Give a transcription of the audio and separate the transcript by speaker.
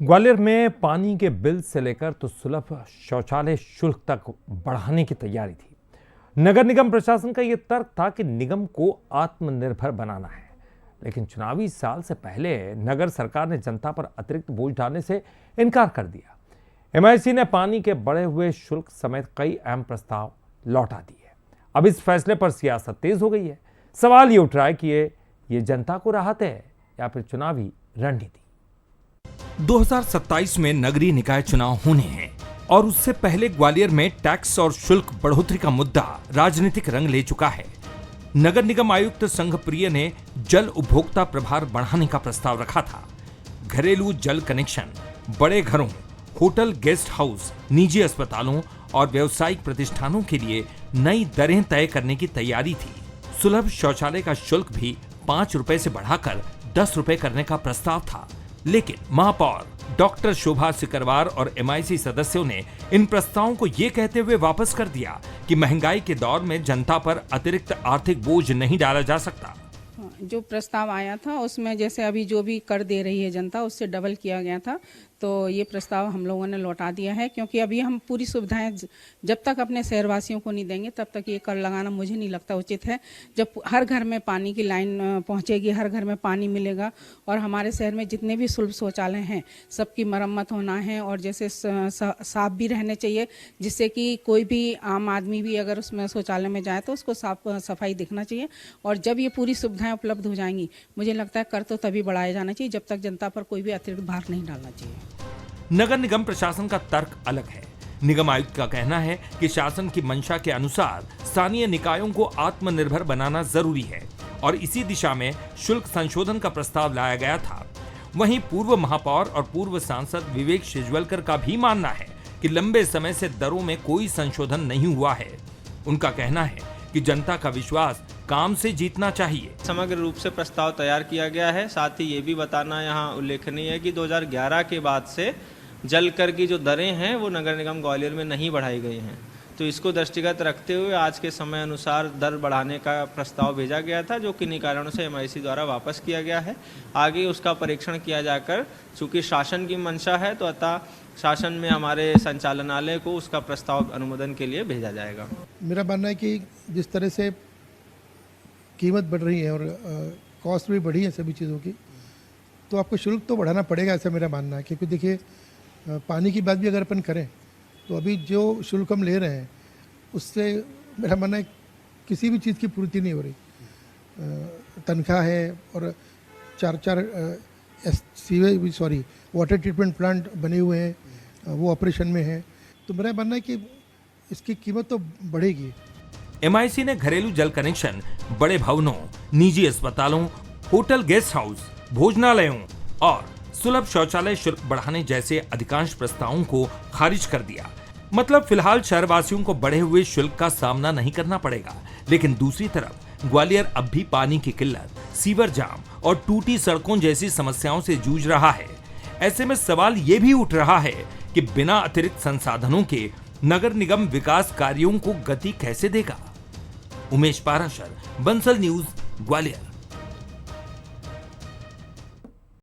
Speaker 1: ग्वालियर में पानी के बिल से लेकर तो सुलभ शौचालय शुल्क तक बढ़ाने की तैयारी थी। नगर निगम प्रशासन का यह तर्क था कि निगम को आत्मनिर्भर बनाना है, लेकिन चुनावी साल से पहले नगर सरकार ने जनता पर अतिरिक्त बोझ डालने से इनकार कर दिया। एमआईसी ने पानी के बढ़े हुए शुल्क समेत कई अहम प्रस्ताव लौटा दिए। अब इस फैसले पर सियासत तेज हो गई है। सवाल ये उठ रहा है कि ये जनता को राहत है या फिर चुनावी रणनीति।
Speaker 2: 2027 में नगरीय निकाय चुनाव होने हैं और उससे पहले ग्वालियर में टैक्स और शुल्क बढ़ोतरी का मुद्दा राजनीतिक रंग ले चुका है। नगर निगम आयुक्त संघ प्रिय ने जल उपभोक्ता प्रभार बढ़ाने का प्रस्ताव रखा था। घरेलू जल कनेक्शन, बड़े घरों, होटल, गेस्ट हाउस, निजी अस्पतालों और व्यावसायिक प्रतिष्ठानों के लिए नई दरें तय करने की तैयारी थी। सुलभ शौचालय का शुल्क भी 5 रुपए से बढ़ाकर 10 रुपए करने का प्रस्ताव था, लेकिन महापौर डॉक्टर शोभा सिकरवार और एमआईसी सदस्यों ने इन प्रस्तावों को ये कहते हुए वापस कर दिया कि महंगाई के दौर में जनता पर अतिरिक्त आर्थिक बोझ नहीं डाला जा सकता।
Speaker 3: जो प्रस्ताव आया था उसमें जैसे अभी जो भी कर दे रही है जनता उससे डबल किया गया था, तो ये प्रस्ताव हम लोगों ने लौटा दिया है, क्योंकि अभी हम पूरी सुविधाएं जब तक अपने शहरवासियों को नहीं देंगे तब तक ये कर लगाना मुझे नहीं लगता उचित है। जब हर घर में पानी की लाइन पहुंचेगी, हर घर में पानी मिलेगा और हमारे शहर में जितने भी सुलभ शौचालय हैं सबकी मरम्मत होना है और जैसे साफ भी रहने चाहिए, जिससे कि कोई भी आम आदमी भी अगर उसमें शौचालय में जाए तो उसको साफ सफाई दिखना चाहिए। और जब ये पूरी सुविधाएं उपलब्ध हो जाएंगी, मुझे लगता है कर तो तभी बढ़ाया जाना चाहिए जब तक जनता पर कोई भी अतिरिक्त भार नहीं डालना चाहिए।
Speaker 2: नगर निगम प्रशासन का तर्क अलग है। निगम आयुक्त का कहना है कि शासन की मंशा के अनुसार स्थानीय निकायों को आत्मनिर्भर बनाना जरूरी है और इसी दिशा में शुल्क संशोधन का प्रस्ताव लाया गया था। वहीं पूर्व महापौर और पूर्व सांसद विवेक शेजवलकर का भी मानना है कि लंबे समय से दरों में कोई संशोधन नहीं हुआ है। उनका कहना है कि जनता का विश्वास काम से जीतना चाहिए।
Speaker 4: समग्र रूप से प्रस्ताव तैयार किया गया है। साथ ही ये भी बताना यहाँ उल्लेखनीय है कि 2011 के बाद से जल कर की जो दरें हैं वो नगर निगम ग्वालियर में नहीं बढ़ाई गई हैं, तो इसको दृष्टिगत रखते हुए आज के समय अनुसार दर बढ़ाने का प्रस्ताव भेजा गया था, जो किन्हीं कारणों से एमआईसी द्वारा वापस किया गया है। आगे उसका परीक्षण किया जाकर, चूँकि शासन की मंशा है तो अतः शासन में हमारे संचालनालय को उसका प्रस्ताव अनुमोदन के लिए भेजा जाएगा।
Speaker 5: मेरा मानना है कि जिस तरह से कीमत बढ़ रही है और कॉस्ट भी बढ़ी है सभी चीज़ों की, तो आपको शुल्क तो बढ़ाना पड़ेगा, ऐसा मेरा मानना है। क्योंकि देखिए पानी की बात भी अगर अपन करें तो अभी जो शुल्क हम ले रहे हैं उससे मेरा मानना है किसी भी चीज़ की पूर्ति नहीं हो रही। तनख्वाह है और चार वाटर ट्रीटमेंट प्लांट बने हुए हैं, वो ऑपरेशन में है, तो मेरा मानना है कि इसकी कीमत तो बढ़ेगी।
Speaker 2: एमआईसी ने घरेलू जल कनेक्शन, बड़े भवनों, निजी अस्पतालों, होटल, गेस्ट हाउस, भोजनालयों और सुलभ शौचालय शुल्क बढ़ाने जैसे अधिकांश प्रस्तावों को खारिज कर दिया। मतलब फिलहाल शहरवासियों को बढ़े हुए शुल्क का सामना नहीं करना पड़ेगा, लेकिन दूसरी तरफ ग्वालियर अब भी पानी की किल्लत, सीवर जाम और टूटी सड़कों जैसी समस्याओं से जूझ रहा है। ऐसे में सवाल ये भी उठ रहा है कि बिना अतिरिक्त संसाधनों के नगर निगम विकास कार्यों को गति कैसे देगा। उमेश पाराशर, बंसल न्यूज, ग्वालियर।